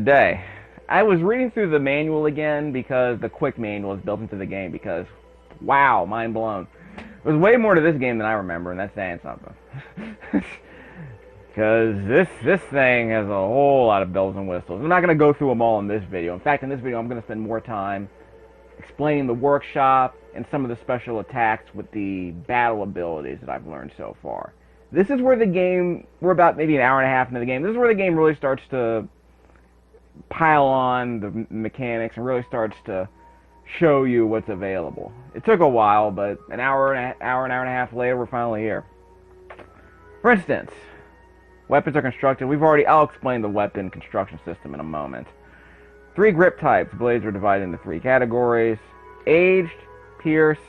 today. I was reading through the manual again because the quick manual is built into the game because, wow, mind blown. There's way more to this game than I remember, and that's saying something. Because this thing has a whole lot of bells and whistles. I'm not going to go through them all in this video. In fact, in this video, I'm going to spend more time explaining the workshop and some of the special attacks with the battle abilities that I've learned so far. This is where the game, we're about maybe an hour and a half into the game, this is where the game really starts to pile on the mechanics and really starts to show you what's available. It took a while, but an hour and a half later, we're finally here. For instance, weapons are constructed. I'll explain the weapon construction system in a moment. 3 grip types. Blades are divided into 3 categories. Aged, pierce,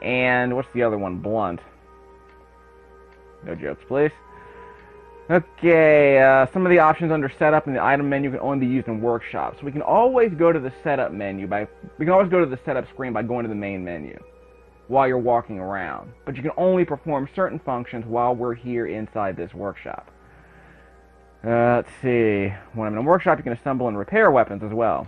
and what's the other one? Blunt. No jokes, please. Okay, some of the options under setup in the item menu can only be used in workshops. So we can always go to the setup menu we can always go to the setup screen by going to the main menu while you're walking around. But you can only perform certain functions while we're here inside this workshop. Let's see. When I'm in a workshop, you can assemble and repair weapons as well.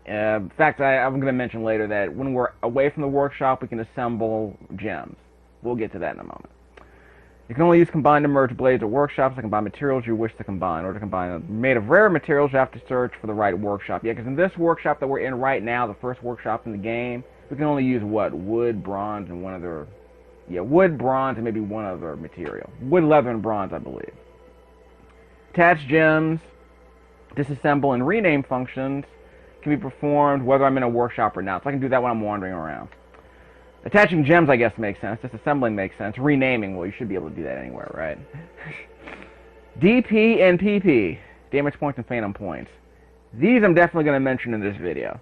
In fact, I'm going to mention later that when we're away from the workshop, we can assemble gems. We'll get to that in a moment. You can only use combined and merged blades at workshops to combine materials you wish to combine. In order to combine them made of rare materials, you have to search for the right workshop. Yeah, because in this workshop that we're in right now, the first workshop in the game, we can only use, what, wood, bronze, and one other... Yeah, wood, bronze, and maybe one other material. Wood, leather, and bronze, I believe. Attach gems, disassemble, and rename functions can be performed whether I'm in a workshop or not. So I can do that when I'm wandering around. Attaching gems, I guess, makes sense. Disassembling makes sense. Renaming, well, you should be able to do that anywhere, right? DP and PP, damage points and phantom points. These I'm definitely going to mention in this video.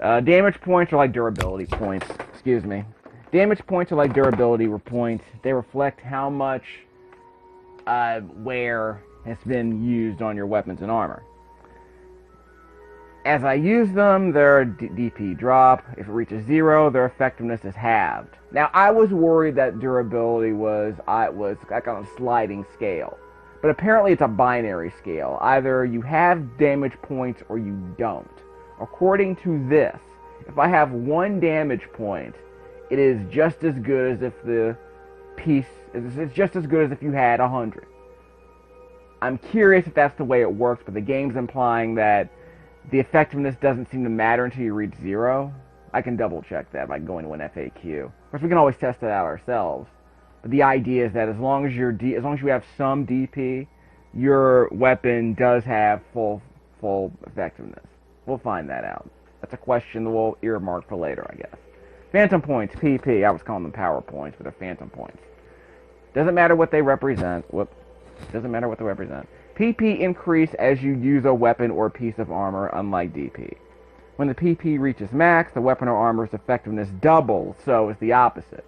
Damage points are like durability points. Excuse me. Damage points are like durability points. They reflect how much wear has been used on your weapons and armor. As I use them, their DP drop. If it reaches 0, their effectiveness is halved. Now, I was worried that durability was like on a sliding scale. But apparently it's a binary scale. Either you have damage points or you don't. According to this, if I have 1 damage point, it is just as good as if it's just as good as if you had 100. I'm curious if that's the way it works, but the game's implying that the effectiveness doesn't seem to matter until you reach 0. I can double check that by going to an FAQ. Of course, we can always test it out ourselves. But the idea is that as long as you have some DP, your weapon does have full effectiveness. We'll find that out. That's a question that we'll earmark for later, I guess. Phantom points, PP. I was calling them power points, but they're phantom points. Doesn't matter what they represent. Doesn't matter what they represent. PP increase as you use a weapon or piece of armor, unlike DP. When the PP reaches max, the weapon or armor's effectiveness doubles, so it's the opposite.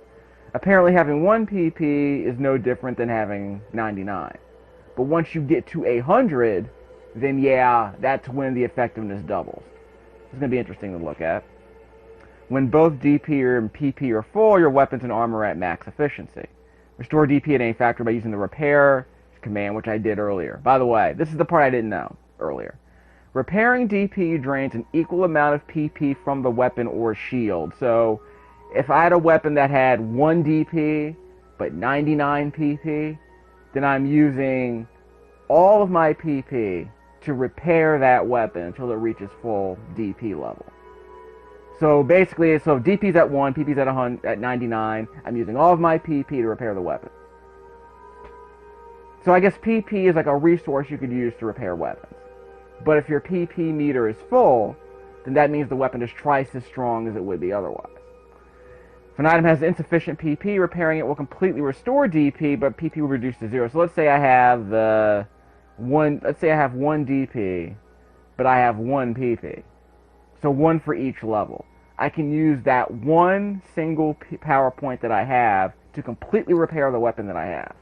Apparently having 1 PP is no different than having 99. But once you get to 100, then yeah, that's when the effectiveness doubles. It's going to be interesting to look at. When both DP and PP are full, your weapons and armor are at max efficiency. Restore DP at any factor by using the repair command, which I did earlier. By the way, this is the part I didn't know earlier. Repairing DP drains an equal amount of PP from the weapon or shield. So, if I had a weapon that had 1 DP, but 99 PP, then I'm using all of my PP to repair that weapon until it reaches full DP level. So basically, if DP's at 1, PP's at 99, I'm using all of my PP to repair the weapon. So I guess PP is like a resource you could use to repair weapons. But if your PP meter is full, then that means the weapon is twice as strong as it would be otherwise. If an item has insufficient PP, repairing it will completely restore DP, but PP will reduce to 0. So let's say I have 1 DP, but I have 1 PP. So 1 for each level. I can use that 1 single power point that I have to completely repair the weapon that I have.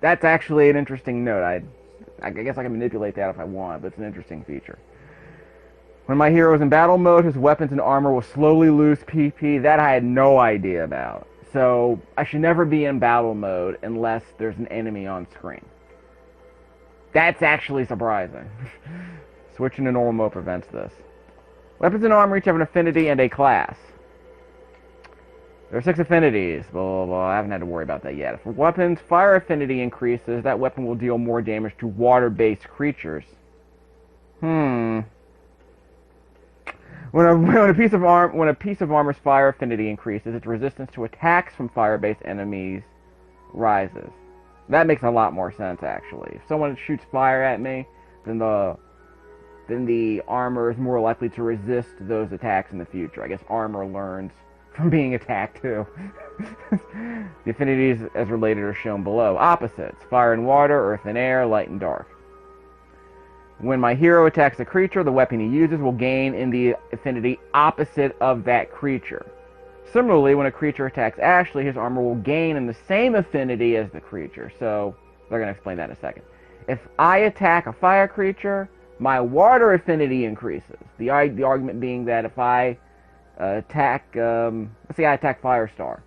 That's actually an interesting note. I guess I can manipulate that if I want, but it's an interesting feature. When my hero is in battle mode, his weapons and armor will slowly lose PP. That I had no idea about. So I should never be in battle mode unless there's an enemy on screen. That's actually surprising. Switching to normal mode prevents this. Weapons and armor each have an affinity and a class. There are 6 affinities. Blah, blah, blah. I haven't had to worry about that yet. If a weapon's fire affinity increases, that weapon will deal more damage to water-based creatures. When a piece of armor's fire affinity increases, its resistance to attacks from fire-based enemies rises. That makes a lot more sense, actually. If someone shoots fire at me, then the armor is more likely to resist those attacks in the future. I guess armor learns from being attacked too. The affinities as related are shown below. Opposites: fire and water, earth and air, light and dark. When my hero attacks a creature, the weapon he uses will gain in the affinity opposite of that creature. Similarly, when a creature attacks Ashley, his armor will gain in the same affinity as the creature. So, they're going to explain that in a second. If I attack a fire creature, my water affinity increases. The argument being that if I attack, let's say I attack Firestar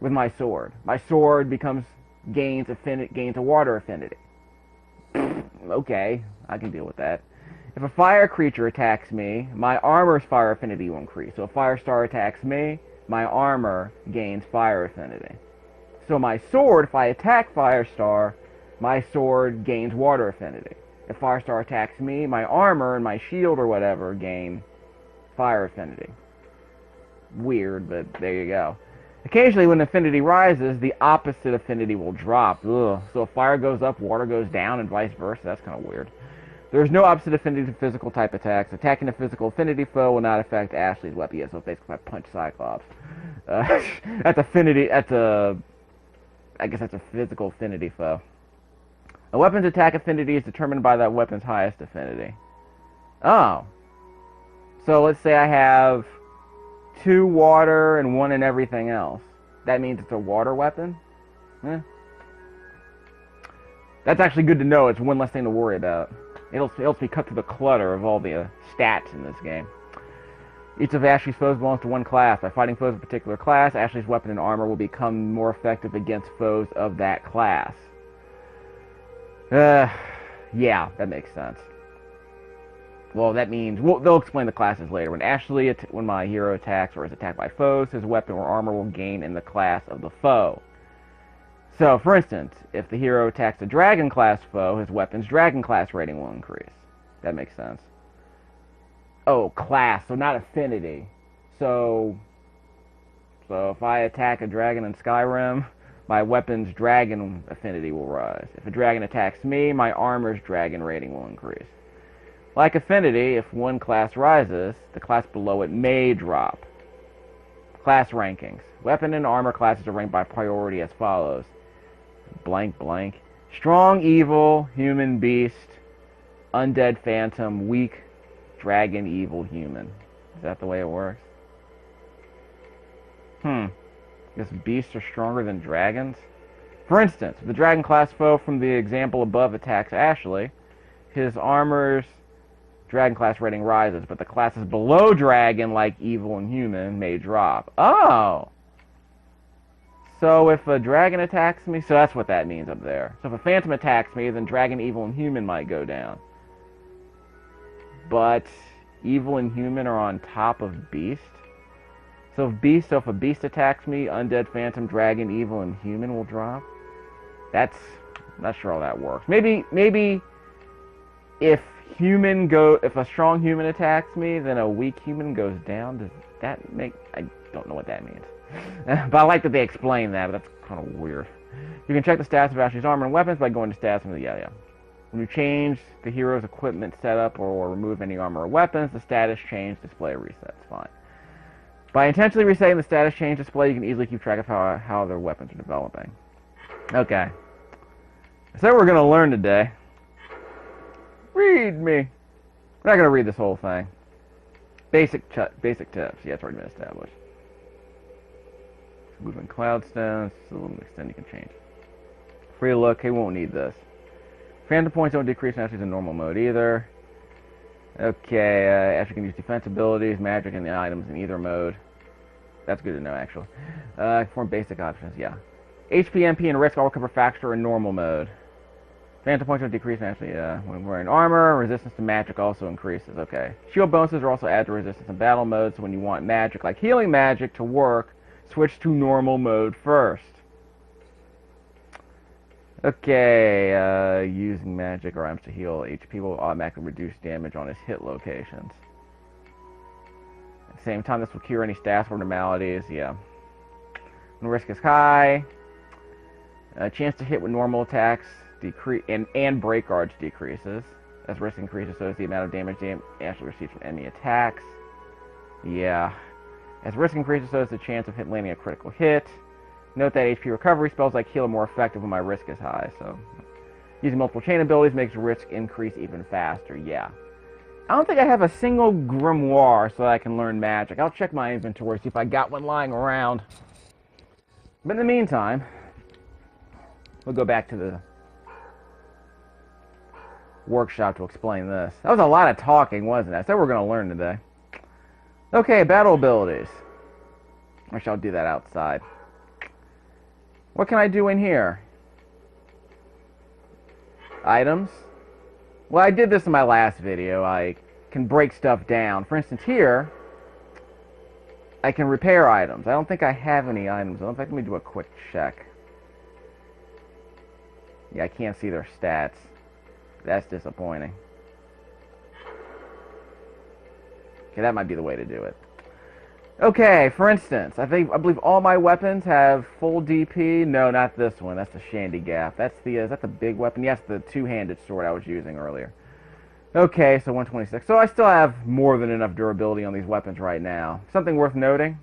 with my sword gains a water affinity. Okay, I can deal with that. If a fire creature attacks me, my armor's fire affinity will increase. So if Firestar attacks me, my armor gains fire affinity. So my sword, if I attack Firestar, my sword gains water affinity. If Firestar attacks me, my armor and my shield or whatever gain fire affinity. Weird, but there you go. Occasionally, when affinity rises, the opposite affinity will drop. Ugh. So if fire goes up, water goes down, and vice versa. That's kind of weird. There is no opposite affinity to physical type attacks. Attacking a physical affinity foe will not affect Ashley's weapon. Yeah, so basically, if I punch Cyclops, that's affinity. I guess that's a physical affinity foe. A weapon's attack affinity is determined by that weapon's highest affinity. Oh. So let's say I have 2 water and 1 in everything else. That means it's a water weapon? That's actually good to know. It's one less thing to worry about. It helps me cut through the clutter of all the stats in this game. Each of Ashley's foes belongs to one class. By fighting foes of a particular class, Ashley's weapon and armor will become more effective against foes of that class. Yeah, that makes sense. Well, that means they'll explain the classes later. When my hero attacks or is attacked by foes, his weapon or armor will gain in the class of the foe. So, for instance, if the hero attacks a dragon class foe, his weapon's dragon class rating will increase. That makes sense. Oh, class, so not affinity. So if I attack a dragon in Skyrim, my weapon's dragon affinity will rise. If a dragon attacks me, my armor's dragon rating will increase. Like affinity, if one class rises, the class below it may drop. Class rankings. Weapon and armor classes are ranked by priority as follows. Blank blank. Strong, evil, human, beast, undead, phantom, weak, dragon, evil, human. Is that the way it works? Guess beasts are stronger than dragons? For instance, if the dragon class foe from the example above attacks Ashley, his armor's dragon class rating rises, but the classes below dragon, like evil and human, may drop. Oh! So if a dragon attacks me, so that's what that means up there. So if a phantom attacks me, then dragon, evil, and human might go down. But evil and human are on top of beast? So if a beast attacks me, undead, phantom, dragon, evil, and human will drop? I'm not sure how that works. Maybe if a strong human attacks me, then a weak human goes down. Does that make... I don't know what that means. But I like that they explain that, but that's kind of weird. You can check the stats of Ashley's armor and weapons by going to stats and yeah. When you change the hero's equipment setup or remove any armor or weapons, the status change display resets. Fine. By intentionally resetting the status change display, you can easily keep track of how their weapons are developing. Okay. So we're going to learn today. Read me. We're not going to read this whole thing. Basic tips. Yeah, it's already been established. Moving cloud stones. It's a little extent you can change. Free look. He won't need this. Phantom points don't decrease in Ashley's in normal mode either. Okay, Ashley can use defense abilities, magic, and the items in either mode. That's good to know, actually. Form basic options, yeah. HP, MP, and risk all recover faster in normal mode. Phantom points will decrease naturally when wearing armor. Resistance to magic also increases. Okay. Shield bonuses are also added to resistance in battle mode, so when you want magic, like healing magic, to work, switch to normal mode first. Okay, using magic or items to heal HP will automatically reduce damage on its hit locations. At the same time, this will cure any stats or abnormalities. Yeah. When risk is high, chance to hit with normal attacks decrease and break guards decreases. As risk increases, so is the amount of damage they actually receive from enemy attacks. Yeah. As risk increases, so is the chance of landing a critical hit. Note that HP recovery spells like heal are more effective when my risk is high, so using multiple chain abilities makes risk increase even faster. Yeah. I don't think I have a single grimoire so that I can learn magic. I'll check my inventory, see if I got one lying around. But in the meantime, we'll go back to the workshop to explain this. That was a lot of talking, wasn't it? I said we're going to learn today. Okay, battle abilities. I shall do that outside. What can I do in here? Items. Well, I did this in my last video. I can break stuff down. For instance, here, I can repair items. I don't think I have any items. In fact, let me do a quick check. Yeah, I can't see their stats. That's disappointing. Okay, that might be the way to do it. Okay, for instance, I believe all my weapons have full DP. No, not this one. That's the Shandy Gaff. That's the is that the big weapon? Yes, the two-handed sword I was using earlier. Okay, so 126. So I still have more than enough durability on these weapons right now. Something worth noting.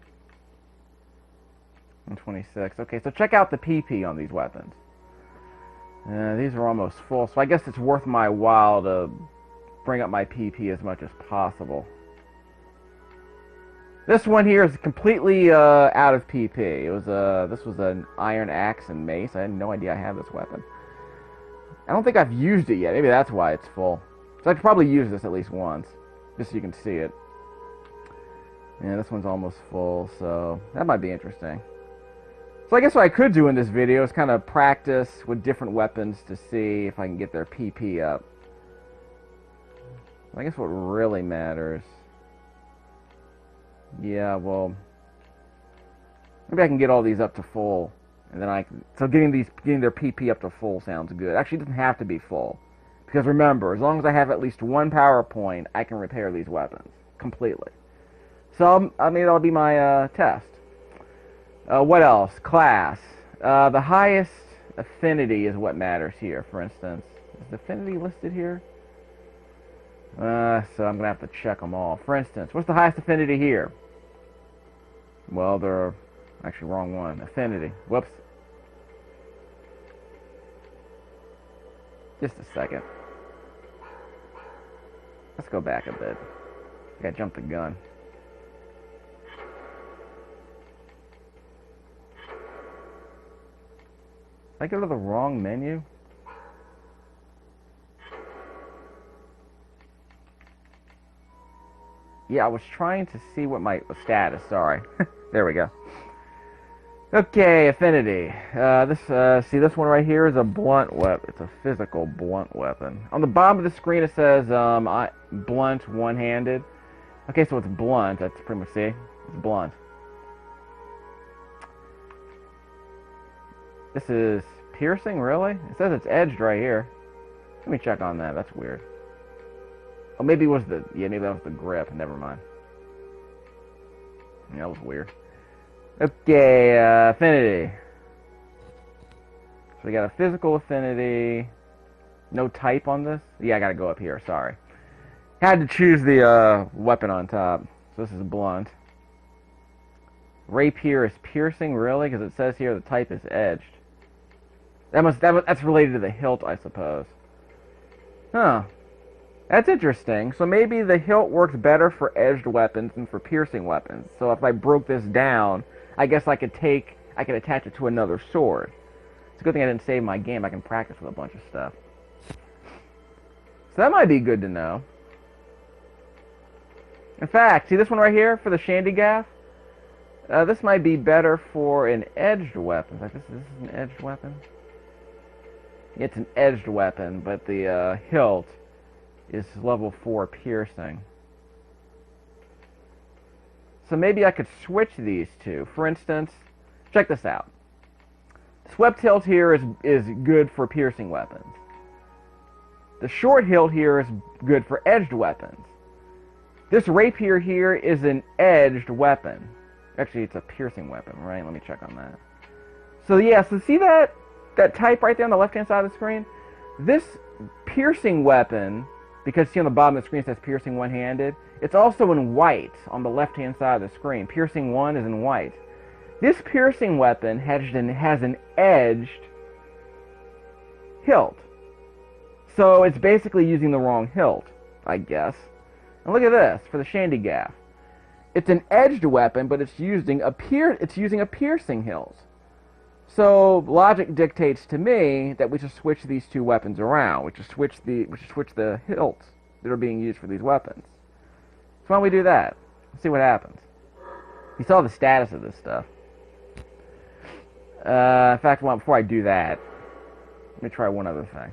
126. Okay, so check out the PP on these weapons. These are almost full, so I guess it's worth my while to bring up my PP as much as possible. This one here is completely out of PP. It was this was an iron axe and mace. I had no idea I had this weapon. I don't think I've used it yet. Maybe that's why it's full. So I could probably use this at least once, just so you can see it. Yeah, this one's almost full, so that might be interesting. So I guess what I could do in this video is kind of practice with different weapons to see if I can get their PP up. I guess what really matters... Yeah, well, maybe I can get all these up to full, and then so getting their PP up to full sounds good. Actually, it doesn't have to be full, because remember, as long as I have at least one power point, I can repair these weapons completely. So, I mean, that'll be my test. What else? Class. The highest affinity is what matters here. For instance, is the affinity listed here? So I'm going to have to check them all. For instance, what's the highest affinity here? Well, they're actually wrong one. Affinity. Whoops. Just a second. Let's go back a bit. I got to jump the gun. Did I go to the wrong menu? Yeah, I was trying to see what my status, sorry. There we go. Okay, affinity. See this one right here is a blunt weapon. It's a physical blunt weapon. On the bottom of the screen it says blunt one-handed. Okay, so it's blunt. That's pretty much, see? It's blunt. This is piercing, really? It says it's edged right here. Let me check on that. That's weird. Oh, maybe it was maybe that was the grip. Never mind. Yeah, that was weird. Okay, affinity. So we got a physical affinity. No type on this? Yeah, I gotta go up here, sorry. Had to choose the weapon on top. So this is blunt. Rapier is piercing, really? Because it says here the type is edged. That's related to the hilt, I suppose. Huh. That's interesting. So maybe the hilt works better for edged weapons than for piercing weapons. So if I broke this down, I guess I could attach it to another sword. It's a good thing I didn't save my game. I can practice with a bunch of stuff. So that might be good to know. In fact, see this one right here for the Shandy Gaff? This might be better for an edged weapon. Like this is an edged weapon? It's an edged weapon, but the hilt is level 4 piercing. So maybe I could switch these two. For instance, check this out. Swept hilt here is good for piercing weapons. The short hilt here is good for edged weapons. This rapier here is an edged weapon. Actually, it's a piercing weapon, right? Let me check on that. So yeah, so see that type right there on the left-hand side of the screen? This piercing weapon, because see on the bottom of the screen it says piercing one-handed, it's also in white on the left-hand side of the screen. Piercing 1 is in white. This piercing weapon has an edged hilt. So it's basically using the wrong hilt, I guess. And look at this, for the Shandy Gaff. It's an edged weapon, but it's using a piercing hilt. So logic dictates to me that we should switch these two weapons around. We should switch the hilts that are being used for these weapons. So why don't we do that? Let's see what happens. You saw the status of this stuff. In fact, before I do that, let me try one other thing.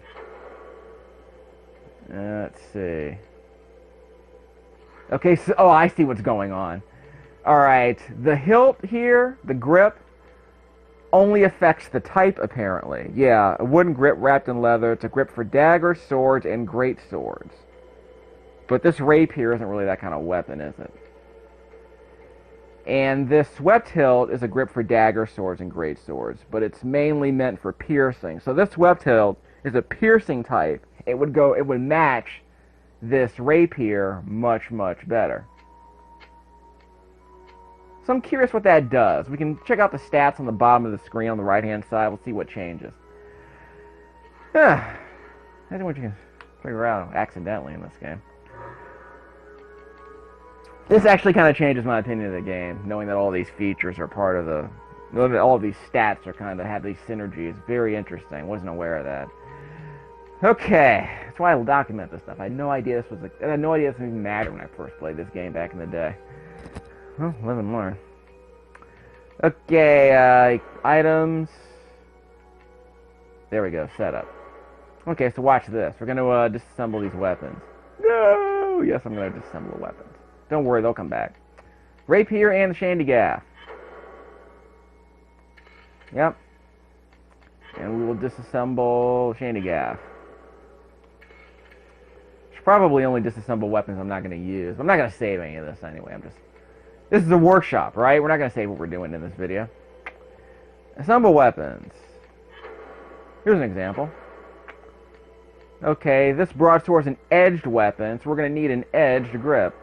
Let's see. Okay, so I see what's going on. Alright, the hilt here, the grip, only affects the type, apparently. Yeah, a wooden grip wrapped in leather. It's a grip for daggers, swords, and great swords. But this rapier isn't really that kind of weapon, is it? And this swept hilt is a grip for daggers, swords, and great swords. But it's mainly meant for piercing. So this swept hilt is a piercing type. It would match this rapier much, much better. So I'm curious what that does. We can check out the stats on the bottom of the screen on the right-hand side. We'll see what changes. That's what you can figure out accidentally in this game. This actually kind of changes my opinion of the game, knowing that all these features are part of the... all of these stats are kind of have these synergies. Very interesting. Wasn't aware of that. Okay, that's why I document this stuff. I had no idea this even mattered when I first played this game back in the day. Well, live and learn. Okay, items. There we go, setup. Okay, so watch this. We're going to disassemble these weapons. No! Yes, I'm going to disassemble the weapons. Don't worry, they'll come back. Rapier and the Shandy Gaff. Yep. And we will disassemble Shandy Gaff. Should probably only disassemble weapons I'm not going to use. I'm not going to save any of this anyway. This is a workshop, right? We're not going to save what we're doing in this video. Assemble weapons. Here's an example. Okay, this broadsword is an edged weapon, so we're going to need an edged grip.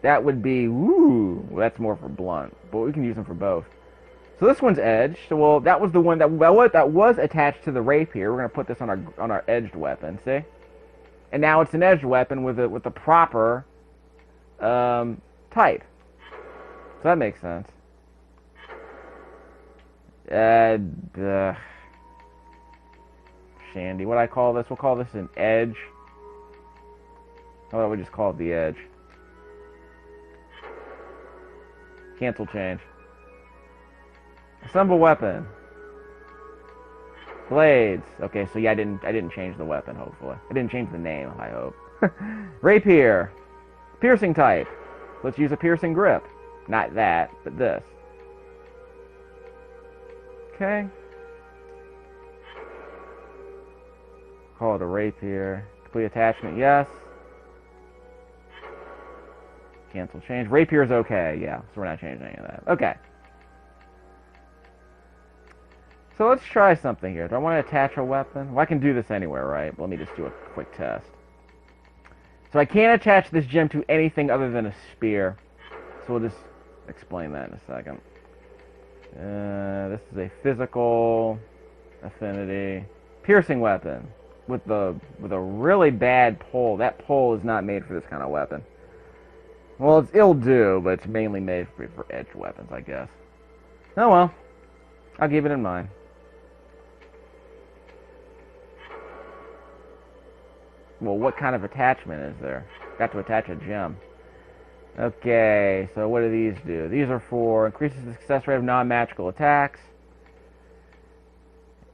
That would be, ooh, well, that's more for blunt, but we can use them for both. So this one's edged. So well, that was the one that was attached to the rapier. We're going to put this on our edged weapon. See, and now it's an edged weapon with the proper type. So that makes sense. Shandy. What do I call this? We'll call this an edge. How about we just call it the edge? Cancel change. Assemble weapon. Blades. Okay, so yeah, I didn't change the weapon, hopefully. I didn't change the name, I hope. Rapier. Piercing type. Let's use a piercing grip. Not that, but this. Okay. Call it a rapier. Complete attachment, yes. Cancel change. Rapier's okay, yeah. So we're not changing any of that. Okay. So let's try something here. Do I want to attach a weapon? Well, I can do this anywhere, right? But let me just do a quick test. So I can't attach this gem to anything other than a spear. So we'll just explain that in a second. This is a physical affinity. Piercing weapon. With a really bad pole. That pole is not made for this kind of weapon. Well, it'll do, but it's mainly made for edged weapons, I guess. Oh well. I'll keep it in mind. Well, what kind of attachment is there? Got to attach a gem. Okay, so what do these do? These are for increases the success rate of non-magical attacks.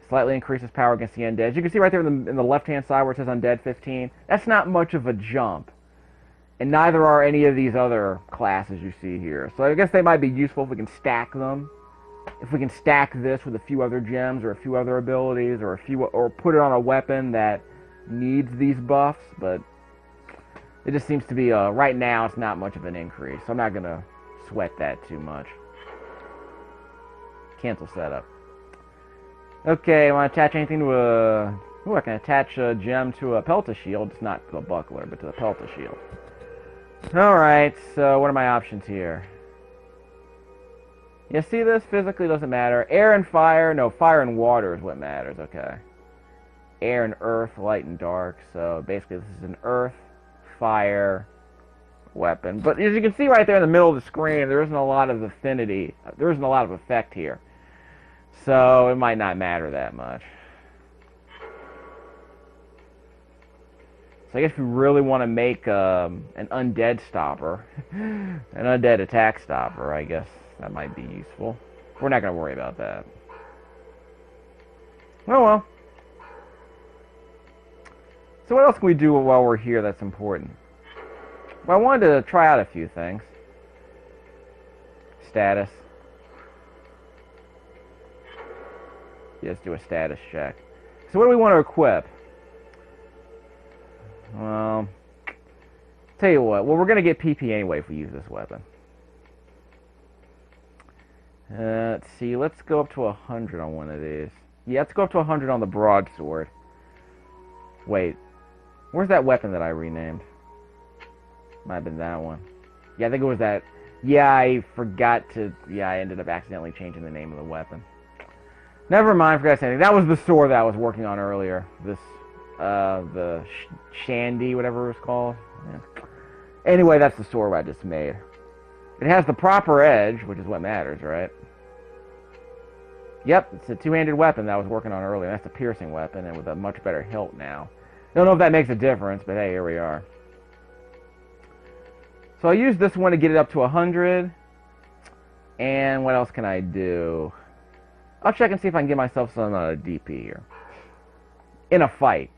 Slightly increases power against the undead. As you can see right there in the left-hand side where it says undead 15, that's not much of a jump. And neither are any of these other classes you see here. So I guess they might be useful if we can stack them. If we can stack this with a few other gems or a few other abilities or put it on a weapon that needs these buffs, but it just seems to be, right now, it's not much of an increase. So I'm not going to sweat that too much. Cancel setup. Okay, I want to attach anything to a... Ooh, I can attach a gem to a Pelta shield. It's not to a buckler, but to the Pelta shield. Alright, so what are my options here? You see this? Physically doesn't matter. Air and fire? No, fire and water is what matters, okay. Air and earth, light and dark. So basically this is an earth, fire weapon. But as you can see right there in the middle of the screen, there isn't a lot of affinity. There isn't a lot of effect here. So it might not matter that much. So I guess if you really want to make an undead stopper, an undead attack stopper, I guess that might be useful. We're not going to worry about that. Oh well. So what else can we do while we're here that's important? Well, I wanted to try out a few things. Status. Let's do a status check. So what do we want to equip? Well, tell you what. Well, we're going to get PP anyway if we use this weapon. Let's see. Let's go up to 100 on one of these. Yeah, let's go up to 100 on the broadsword. Wait. Where's that weapon that I renamed? Might have been that one. Yeah, I think it was that. Yeah, I forgot to... Yeah, I ended up accidentally changing the name of the weapon. Never mind, forgot to say anything. That was the sword that I was working on earlier. This, the Shandy, whatever it was called. Yeah. Anyway, that's the sword I just made. It has the proper edge, which is what matters, right? Yep, it's a two-handed weapon that I was working on earlier. That's a piercing weapon, and with a much better hilt now. Don't know if that makes a difference, but hey, here we are. So I used this one to get it up to 100. And what else can I do? I'll check and see if I can get myself some DP here. In a fight.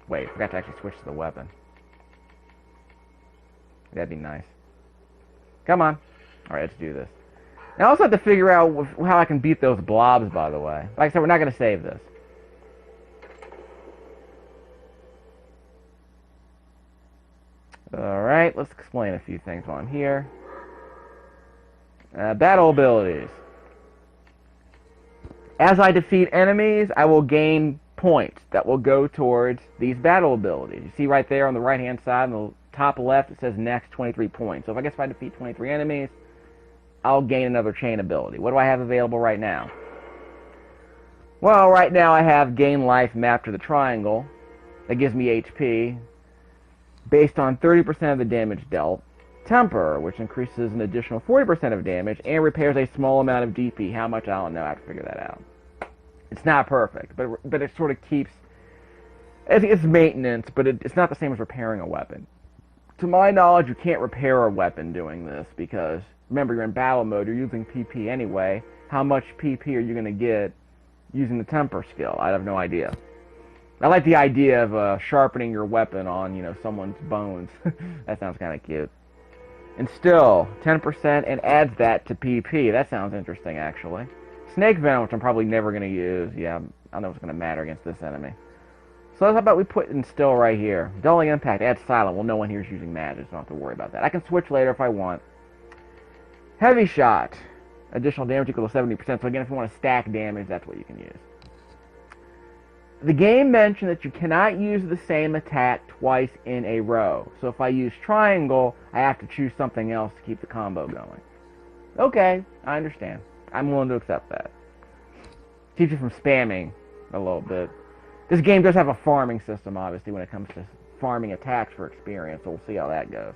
Wait, I forgot to actually switch to the weapon. That'd be nice. Come on. Alright, let's do this. Now I also have to figure out how I can beat those blobs, by the way. Like I said, we're not going to save this. Alright, let's explain a few things while I'm here. Battle abilities. As I defeat enemies, I will gain points that will go towards these battle abilities. You see right there on the right-hand side, on the top left, it says next 23 points. So if I defeat 23 enemies, I'll gain another chain ability. What do I have available right now? Well, right now I have gain life mapped to the triangle. That gives me HP based on 30% of the damage dealt. Temper, which increases an additional 40% of damage and repairs a small amount of DP. How much, I don't know. I have to figure that out. It's not perfect, but it sort of keeps... It's maintenance, but it's not the same as repairing a weapon. To my knowledge, you can't repair a weapon doing this because, remember, you're in battle mode. You're using PP anyway. How much PP are you going to get using the temper skill? I have no idea. I like the idea of sharpening your weapon on, you know, someone's bones. That sounds kind of cute. And still, 10% and adds that to PP. That sounds interesting, actually. Snake Venom, which I'm probably never going to use. Yeah, I don't know what's going to matter against this enemy. So how about we put in still right here. Dulling Impact, add Silent. Well, no one here is using magic, so I don't have to worry about that. I can switch later if I want. Heavy Shot. Additional damage equal to 70%. So again, if you want to stack damage, that's what you can use. The game mentioned that you cannot use the same attack twice in a row. So if I use triangle, I have to choose something else to keep the combo going. Okay, I understand. I'm willing to accept that. Keeps you from spamming a little bit. This game does have a farming system, obviously, when it comes to farming attacks for experience, so we'll see how that goes.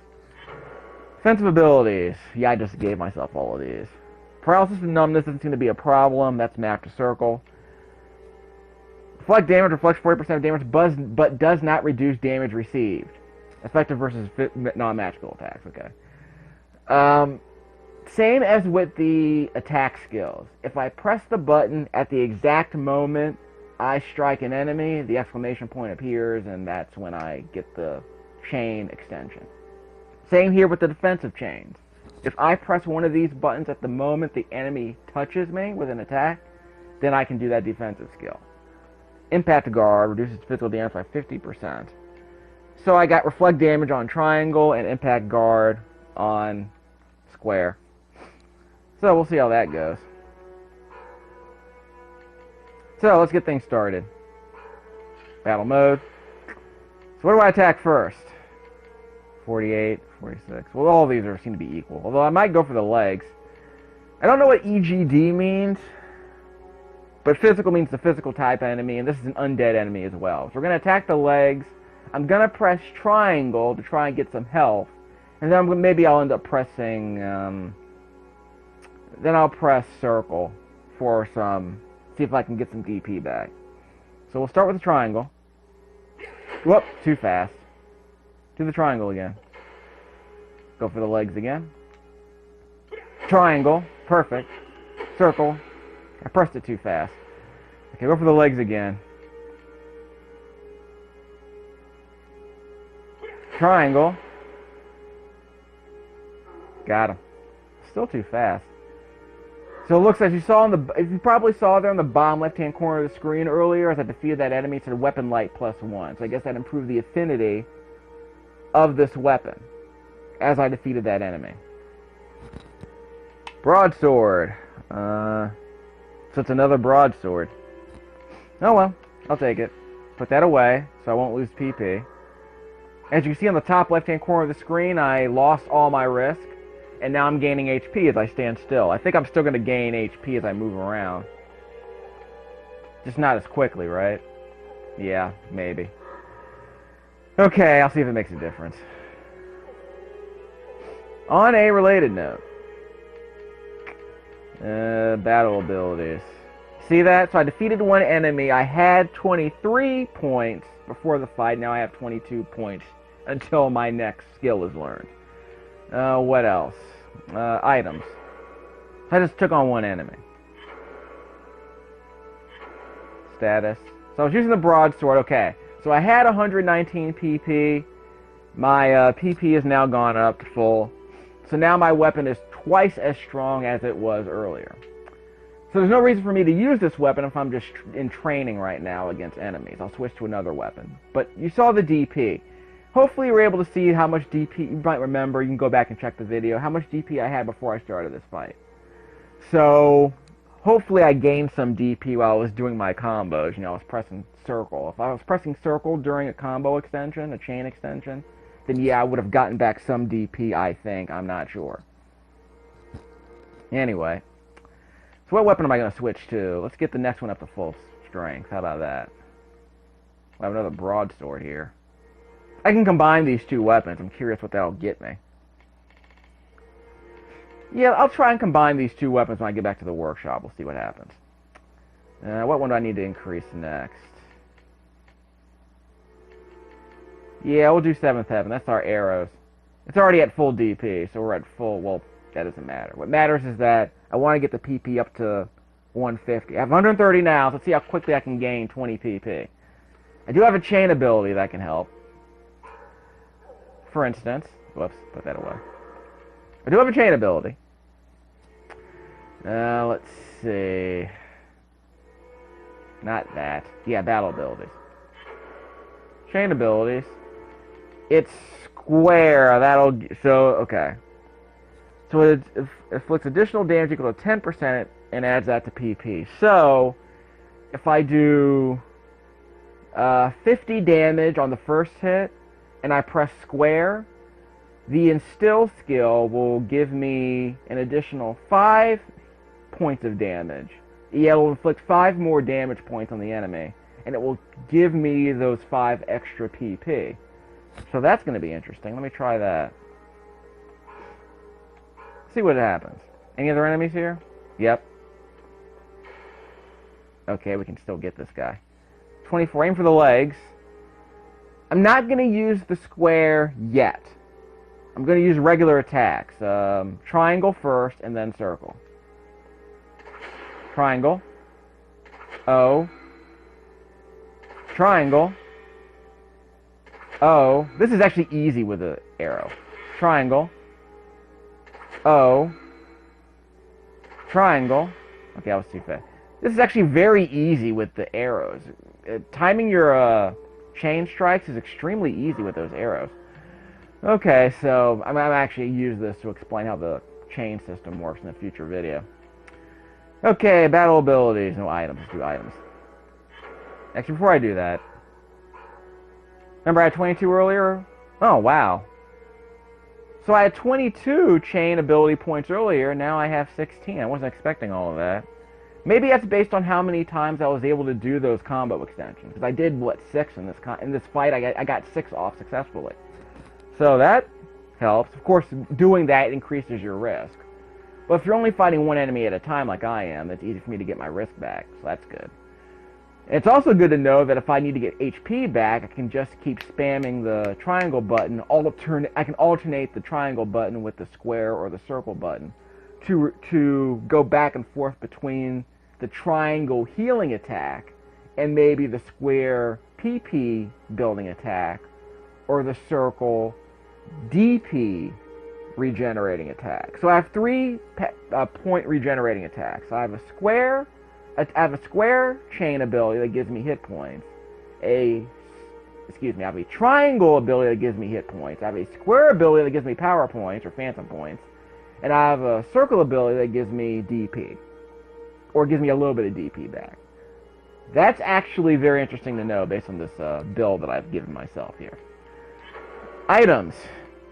Defensive abilities. Yeah, I just gave myself all of these. Paralysis and numbness doesn't seem to be a problem. That's mapped to circle. Reflect damage reflects 40% of damage, but does not reduce damage received. Effective versus non-magical attacks, okay. Same as with the attack skills. If I press the button at the exact moment I strike an enemy, the exclamation point appears, and that's when I get the chain extension. Same here with the defensive chains. If I press one of these buttons at the moment the enemy touches me with an attack, then I can do that defensive skill. Impact guard reduces physical damage by 50%. So I got reflect damage on triangle and impact guard on square. So we'll see how that goes. So let's get things started. Battle mode. So what do I attack first? 48, 46. Well, all of these seem to be equal. Although I might go for the legs. I don't know what EGD means. But physical means the physical type enemy. And this is an undead enemy as well. So we're going to attack the legs. I'm going to press triangle to try and get some health. And then maybe I'll end up pressing... then I'll press circle for some... See if I can get some DP back. So we'll start with the triangle. Whoop, too fast. Do the triangle again. Go for the legs again. Triangle, perfect. Circle. I pressed it too fast. Okay, go for the legs again. Triangle. Got him. Still too fast. So it looks like you probably saw there on the bottom left-hand corner of the screen earlier, as I defeated that enemy, it said weapon light +1. So I guess that improved the affinity of this weapon as I defeated that enemy. Broadsword. So it's another broadsword. Oh well, I'll take it. Put that away so I won't lose PP. As you can see on the top left-hand corner of the screen, I lost all my risk. And now I'm gaining HP as I stand still. I think I'm still going to gain HP as I move around. Just not as quickly, right? Yeah, maybe. Okay, I'll see if it makes a difference. On a related note. Battle abilities. See that? So I defeated one enemy. I had 23 points before the fight. Now I have 22 points until my next skill is learned. What else? Items. I just took on one enemy. Status. So I was using the broadsword. Okay. So I had 119 PP. My PP has now gone up to full. So now my weapon is twice as strong as it was earlier. So there's no reason for me to use this weapon if I'm just in training right now against enemies. I'll switch to another weapon. But you saw the DP. Hopefully you were able to see how much DP, you might remember, you can go back and check the video, how much DP I had before I started this fight. So, hopefully I gained some DP while I was doing my combos. You know, I was pressing circle. If I was pressing circle during a combo extension, a chain extension, then yeah, I would have gotten back some DP, I think. I'm not sure. Anyway. So what weapon am I going to switch to? Let's get the next one up to full strength. How about that? I have another broadsword here. I can combine these two weapons. I'm curious what that'll get me. Yeah, I'll try and combine these two weapons when I get back to the workshop. We'll see what happens. What one do I need to increase next? Yeah, we'll do 7th Heaven. That's our arrows. It's already at full DP, so we're at full... Well, that doesn't matter. What matters is that I want to get the PP up to 150. I have 130 now, so let's see how quickly I can gain 20 PP. I do have a chain ability that can help. For instance, whoops, put that away. I do have a chain ability. Let's see. Not that. Yeah, battle abilities. Chain abilities. It's square. That'll... So, okay. So it inflicts additional damage equal to 10% and adds that to PP. So, if I do 50 damage on the first hit, and I press square, the instill skill will give me an additional 5 points of damage. Yeah, it will inflict 5 more damage points on the enemy, and it will give me those 5 extra PP. So that's going to be interesting. Let me try that. See what happens. Any other enemies here? Yep. Okay, we can still get this guy. 24, aim for the legs. I'm not going to use the square yet. I'm going to use regular attacks. Triangle first, and then circle. Triangle. O. Triangle. O. This is actually easy with the arrow. Triangle. O. Triangle. Okay, I was too fast. This is actually very easy with the arrows. Timing your chain strikes is extremely easy with those arrows. Okay, so I'm actually use this to explain how the chain system works in a future video. Okay, battle abilities. No items. Let's do items. Actually, before I do that, remember I had 22 earlier? Oh, wow. So I had 22 chain ability points earlier, now I have 16. I wasn't expecting all of that. Maybe that's based on how many times I was able to do those combo extensions. Because I did, what, 6 in this fight? I got 6 off successfully. So that helps. Of course, doing that increases your risk. But if you're only fighting one enemy at a time like I am, it's easy for me to get my risk back, so that's good. It's also good to know that if I need to get HP back, I can just keep spamming the triangle button. I can alternate the triangle button with the square or the circle button to go back and forth between the triangle healing attack and maybe the square PP building attack or the circle DP regenerating attack. So I have 3 point regenerating attacks. I have a square chain ability that gives me hit points. I have a triangle ability that gives me hit points. I have a square ability that gives me power points or phantom points. And I have a circle ability that gives me DP. Or gives me a little bit of DP back. That's actually very interesting to know based on this build that I've given myself here. Items.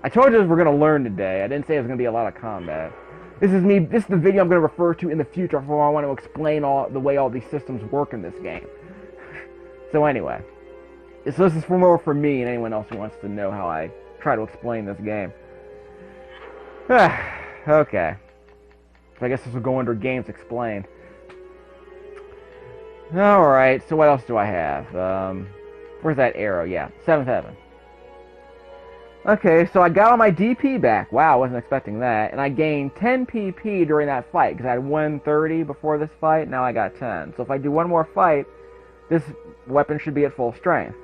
I told you we're going to learn today. I didn't say it was going to be a lot of combat. This is the video I'm going to refer to in the future for I want to explain the way all these systems work in this game. So anyway, so this is more for me and anyone else who wants to know how I try to explain this game. Okay. So I guess this will go under Games Explained. Alright, so what else do I have? Where's that arrow? Yeah, 7th Heaven. Okay, so I got all my DP back. Wow, I wasn't expecting that. And I gained 10 PP during that fight, because I had 130 before this fight, now I got 10. So if I do one more fight, this weapon should be at full strength.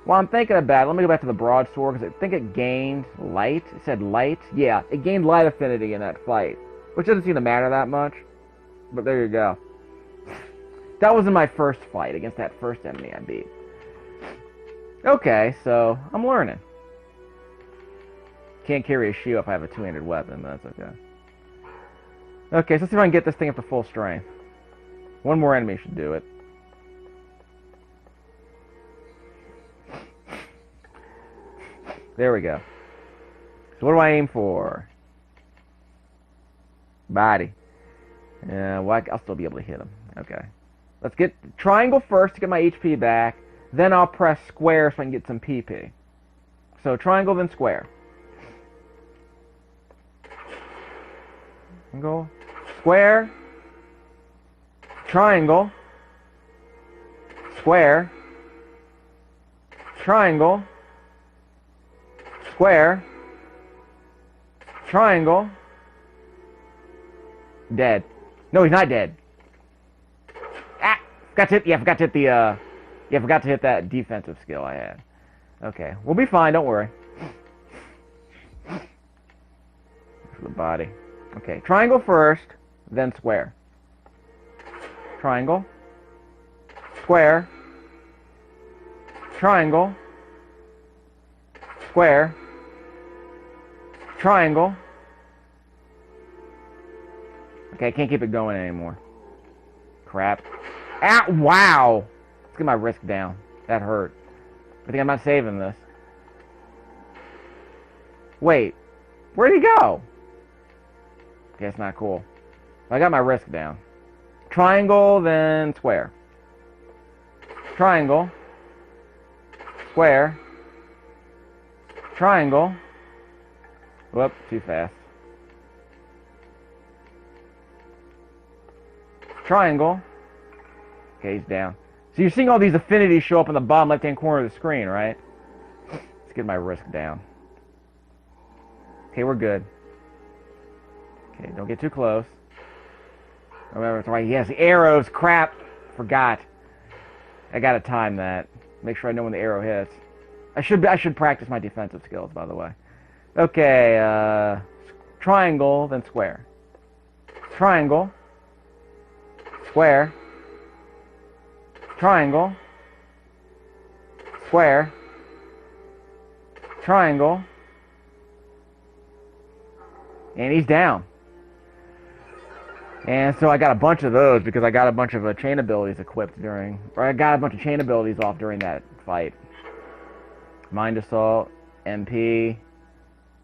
While I'm thinking about it, let me go back to the broadsword, because I think it gained light. It said light? Yeah, it gained light affinity in that fight, which doesn't seem to matter that much. But there you go. That was in my first fight against that first enemy I beat. Okay, so I'm learning. Can't carry a shield if I have a two-handed weapon, but that's okay. Okay, so let's see if I can get this thing up to full strength. One more enemy should do it. There we go. So what do I aim for? Body. Yeah, well, I'll still be able to hit him. Okay. Let's get triangle first to get my HP back. Then I'll press square so I can get some PP. So triangle, then square. Triangle, square, triangle, square, triangle, square, triangle, dead. No, he's not dead. Ah, forgot to hit. Yeah, forgot to hit the. Yeah, forgot to hit that defensive skill I had. Okay, we'll be fine. Don't worry. For the body. Okay, triangle first, then square. Triangle, square, triangle, square, triangle. Okay, I can't keep it going anymore. Crap. Ah, wow! Let's get my risk down. That hurt. I think I'm not saving this. Wait, where'd he go? Okay, it's not cool. I got my risk down. Triangle, then square. Triangle. Square. Triangle. Whoop, too fast. Triangle. Okay, he's down. So you're seeing all these affinities show up in the bottom left-hand corner of the screen, right? Let's get my risk down. Okay, we're good. Okay, don't get too close. Remember, it's right. Yes, the arrows. Crap. Forgot. I gotta time that. Make sure I know when the arrow hits. I should practice my defensive skills, by the way. Okay, triangle, then square. Triangle. Square. Triangle. Square. Triangle. And he's down. And so I got a bunch of those because I got a bunch of chain abilities equipped during, or I got a bunch of chain abilities off during that fight. Mind Assault, MP,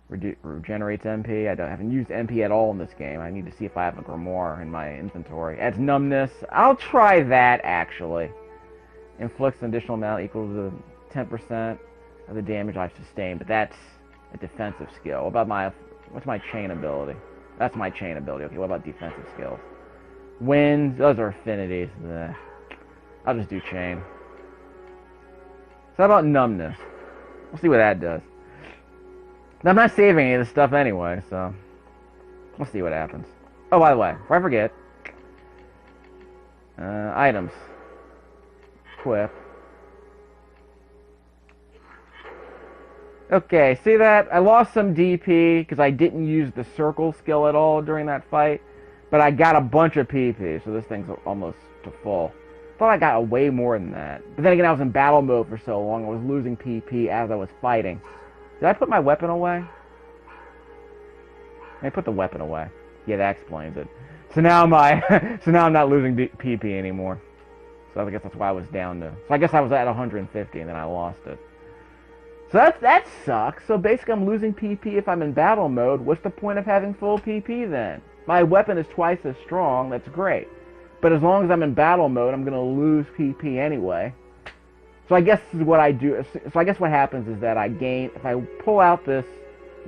regenerates MP. I haven't used MP at all in this game. I need to see if I have a Grimoire in my inventory. Adds numbness. I'll try that, actually. Inflicts an additional amount equal to 10% of the damage I've sustained, but that's a defensive skill. What about what's my chain ability? That's my chain ability. Okay, what about defensive skills? Winds, those are affinities. Ugh. I'll just do chain. So how about numbness? We'll see what that does. Now, I'm not saving any of this stuff anyway, so we'll see what happens. Oh, by the way, before I forget, items. Equip. Okay, see that? I lost some DP because I didn't use the circle skill at all during that fight, but I got a bunch of PP, so this thing's almost to full. Thought I got way more than that. But then again, I was in battle mode for so long, I was losing PP as I was fighting. Did I put my weapon away? I put the weapon away. Yeah, that explains it. So now now I'm not losing PP anymore. So I guess that's why I was down to. So I guess I was at 150 and then I lost it. So that sucks. So basically I'm losing PP if I'm in battle mode. What's the point of having full PP then? My weapon is twice as strong. That's great. But as long as I'm in battle mode, I'm going to lose PP anyway. So I guess this is what I do. So I guess what happens is that I gain, if I pull out this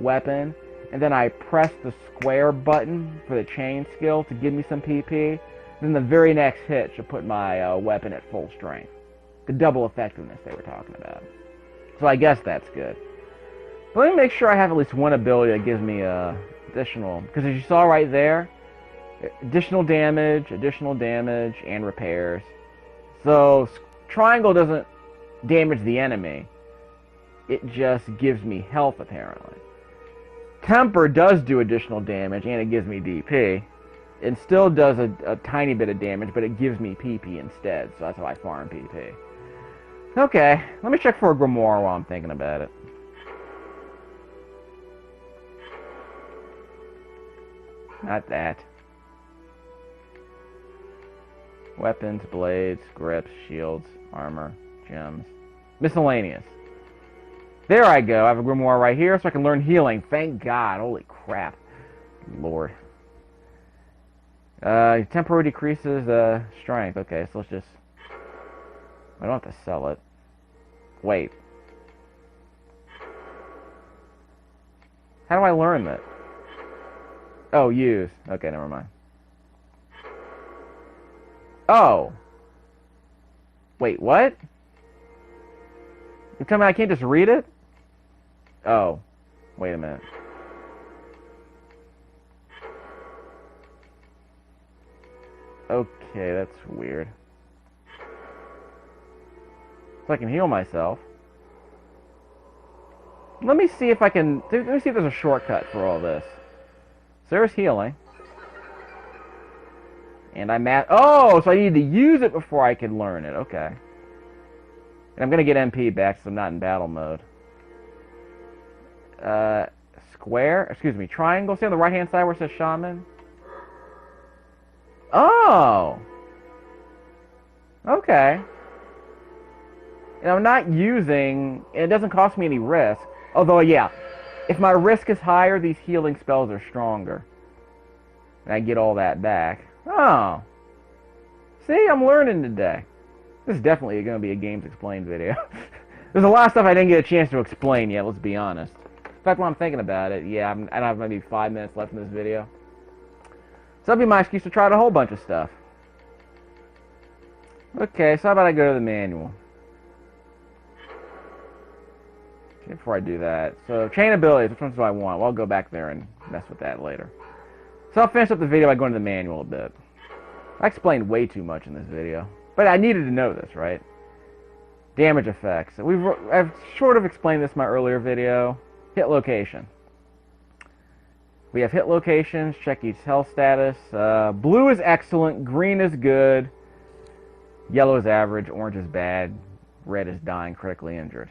weapon, and then I press the square button for the chain skill to give me some PP, then the very next hit should put my weapon at full strength. The double effectiveness they were talking about. So I guess that's good. But let me make sure I have at least one ability that gives me additional, because as you saw right there, additional damage, and repairs. So triangle doesn't damage the enemy. It just gives me health, apparently. Temper does do additional damage, and it gives me DP. It still does a tiny bit of damage, but it gives me PP instead, so that's how I farm PP. Okay, let me check for a Grimoire while I'm thinking about it. Not that. Weapons, blades, grips, shields, armor, gems. Miscellaneous. There I go. I have a Grimoire right here so I can learn healing. Thank God. Holy crap. Lord. Temporarily decreases strength. Okay, so let's just... I don't have to sell it. Wait. How do I learn that? Oh, use. Okay, never mind. Oh. Wait, what? You tell me I can't just read it? Oh. Wait a minute. Okay, that's weird. So I can heal myself. Let me see if I can... Let me see if there's a shortcut for all this. So there's healing. And I'm at... Oh, so I need to use it before I can learn it. Okay. And I'm going to get MP back so I'm not in battle mode. Square? Excuse me, triangle. See on the right-hand side where it says Shaman? Oh! Okay. And I'm not using... It doesn't cost me any risk. Although, yeah. If my risk is higher, these healing spells are stronger. And I get all that back. Oh. See, I'm learning today. This is definitely going to be a Games Explained video. There's a lot of stuff I didn't get a chance to explain yet, let's be honest. In fact, while I'm thinking about it, yeah, I don't have maybe 5 minutes left in this video. So that'll be my excuse to try out a whole bunch of stuff. Okay, so how about I go to the manual? before I do that. So, chain abilities, which ones do I want? Well, I'll go back there and mess with that later. So I'll finish up the video by going to the manual a bit. I explained way too much in this video. But I needed to know this, right? Damage effects. I've sort of explained this in my earlier video. Hit location. We have hit locations, check each health status. Blue is excellent, green is good, yellow is average, orange is bad, red is dying, critically injured.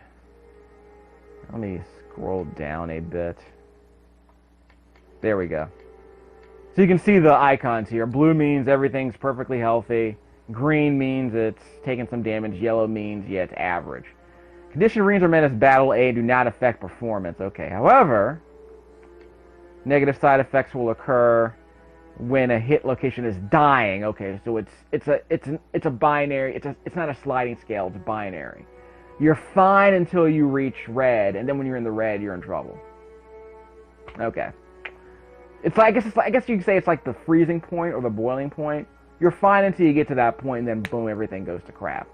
Let me scroll down a bit. There we go. So you can see the icons here. Blue means everything's perfectly healthy. Green means it's taking some damage. Yellow means, yeah, it's average. Condition readings are meant as battle aid, do not affect performance. Okay, however, negative side effects will occur when a hit location is dying. Okay, so it's a binary. It's not a sliding scale. It's binary. You're fine until you reach red, and then when you're in the red, you're in trouble. Okay. I guess you could say it's like the freezing point or the boiling point. You're fine until you get to that point, and then boom, everything goes to crap.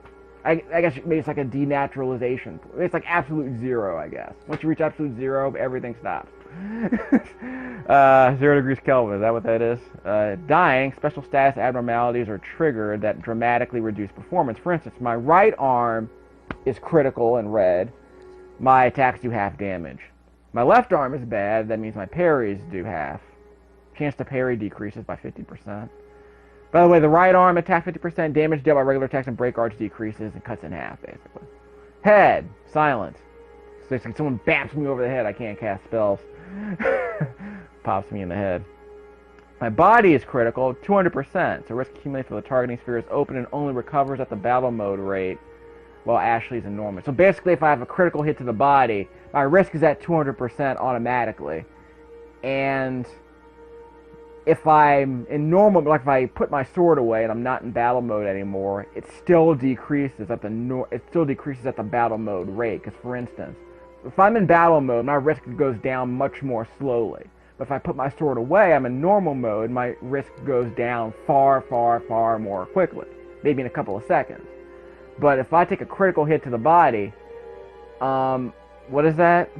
I guess maybe it's like a denaturalization. It's like absolute zero, I guess. Once you reach absolute zero, everything stops. 0 degrees Kelvin, is that what that is? Dying, special status abnormalities are triggered that dramatically reduce performance. For instance, my right arm is critical and red. My attacks do half damage. My left arm is bad. That means my parries do half. Chance to parry decreases by 50%. By the way, the right arm attack 50%, damage dealt by regular attacks and break arts decreases and cuts in half, basically. Head, silent. So it's like someone baps me over the head, I can't cast spells. Pops me in the head. My body is critical, 200%, so risk accumulates till the targeting sphere is open and only recovers at the battle mode rate, while Ashley's enormous. So basically, if I have a critical hit to the body, my risk is at 200% automatically. And if I'm in normal, like if I put my sword away and I'm not in battle mode anymore, it still decreases at the battle mode rate. Because for instance, if I'm in battle mode, my risk goes down much more slowly. But if I put my sword away, I'm in normal mode, my risk goes down far, far, far more quickly. Maybe in a couple of seconds. But if I take a critical hit to the body, what is that?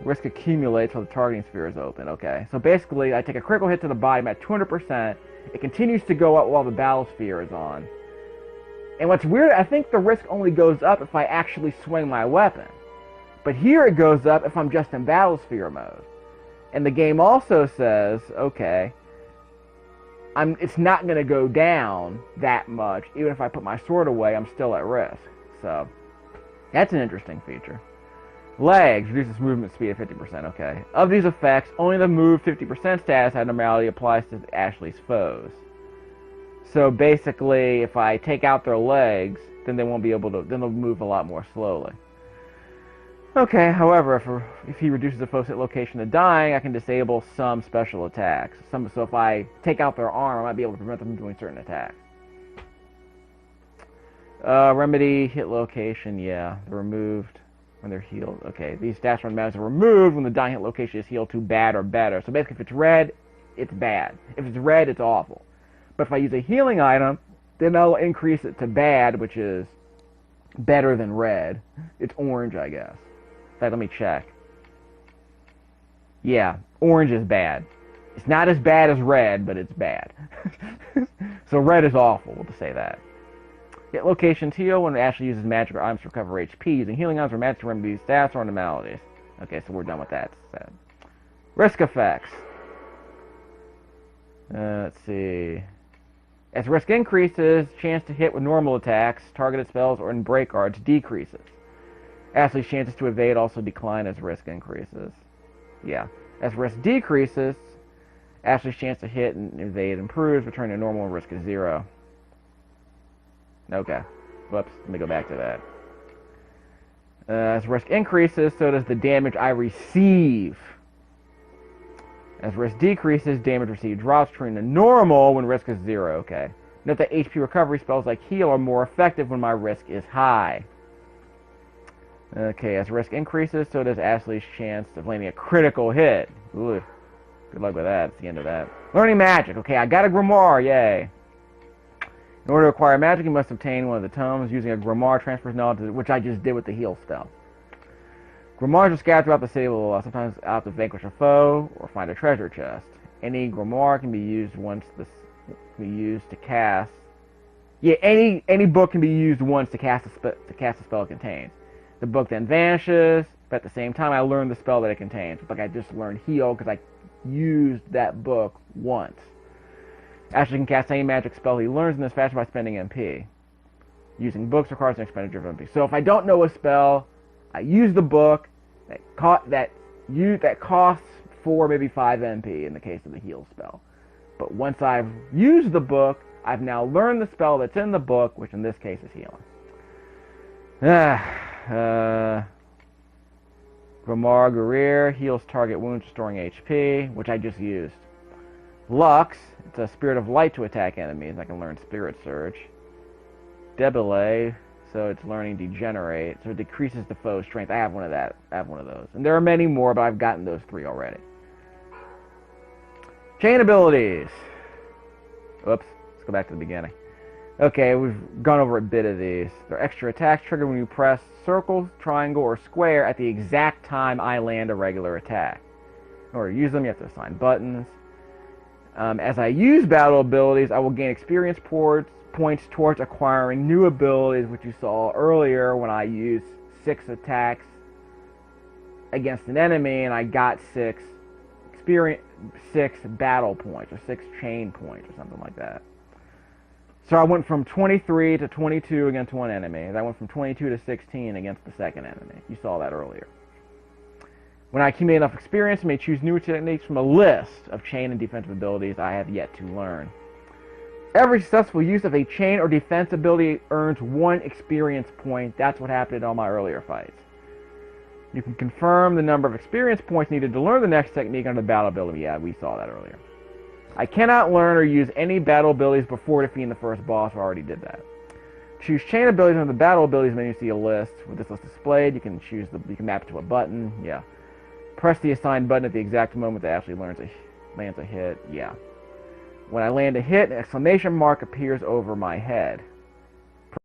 Risk accumulates till the targeting sphere is open. Okay, so basically, I take a critical hit to the body, I'm at 200%. It continues to go up while the battle sphere is on. And what's weird, I think the risk only goes up if I actually swing my weapon. But here it goes up if I'm just in battle sphere mode. And the game also says, okay, it's not going to go down that much. Even if I put my sword away, I'm still at risk. So, that's an interesting feature. Legs reduces movement speed at 50%. Okay. Of these effects, only the move 50% status abnormality applies to Ashley's foes. So basically, if I take out their legs, then they won't be able to. Then they'll move a lot more slowly. Okay. However, if he reduces the foe's hit location to dying, I can disable some special attacks. So if I take out their arm, I might be able to prevent them from doing certain attacks. Remedy hit location. Yeah, they're removed when they're healed. Okay, these stats run matters are removed when the dying hit location is healed to bad or better. So basically, if it's red, it's bad. If it's red, it's awful. But if I use a healing item, then I'll increase it to bad, which is better than red. It's orange, I guess. In fact, let me check. Yeah, orange is bad. It's not as bad as red, but it's bad. So red is awful, we'll just say that. Hit locations heal when Ashley uses magic or items to recover HP. Using healing items or magic to remedy stats or abnormalities. Okay, so we're done with that. Risk effects. Let's see. As risk increases, chance to hit with normal attacks, targeted spells, or in break arts decreases. Ashley's chances to evade also decline as risk increases. Yeah. As risk decreases, Ashley's chance to hit and evade improves, returning to normal and risk is 0. Okay. Whoops. Let me go back to that. As risk increases, so does the damage I receive. As risk decreases, damage received drops, returning to normal when risk is 0. Okay. Note that HP recovery spells like heal are more effective when my risk is high. Okay, as risk increases, so does Ashley's chance of landing a critical hit. Ooh. Good luck with that. It's the end of that. Learning magic. Okay, I got a grimoire. Yay. In order to acquire magic, you must obtain one of the tomes. Using a grimoire transfers knowledge, which I just did with the heal spell. Grimoires are scattered throughout the city, will sometimes out to vanquish a foe or find a treasure chest. Any grimoire can be used to cast. Yeah, any book can be used once to cast a spell it contains. The book then vanishes, but at the same time I learned the spell that it contains. It's like I just learned heal because I used that book once. Ashley can cast any magic spell he learns in this fashion by spending MP. Using books requires an expenditure of MP. So if I don't know a spell, I use the book that costs 4, maybe 5 MP in the case of the heal spell. But once I've used the book, I've now learned the spell that's in the book, which in this case is healing. Grimoire Guerrier heals target wounds, restoring HP, which I just used. Lux, it's a spirit of light to attack enemies. I can learn Spirit Surge. Debile, so it's learning Degenerate, so it decreases the foe's strength. I have one of those. And there are many more, but I've gotten those 3 already. Chain abilities. Oops, let's go back to the beginning. Okay, we've gone over a bit of these. They're extra attacks triggered when you press circle, triangle, or square at the exact time I land a regular attack. In order to use them, you have to assign buttons. As I use battle abilities, I will gain experience points towards acquiring new abilities, which you saw earlier when I used 6 attacks against an enemy and I got 6 battle points, or 6 chain points, or something like that. So I went from 23 to 22 against one enemy, and I went from 22 to 16 against the second enemy. You saw that earlier. When I accumulate enough experience, I may choose new techniques from a list of chain and defensive abilities I have yet to learn. Every successful use of a chain or defense ability earns 1 experience point. That's what happened in all my earlier fights. You can confirm the number of experience points needed to learn the next technique under the battle ability. Yeah, we saw that earlier. I cannot learn or use any battle abilities before defeating the first boss. I already did that. Choose chain abilities under the battle abilities menu. See a list. With this list displayed, you can map it to a button. Yeah. Press the assigned button at the exact moment that Ashley lands a hit. Yeah. When I land a hit, an exclamation mark appears over my head.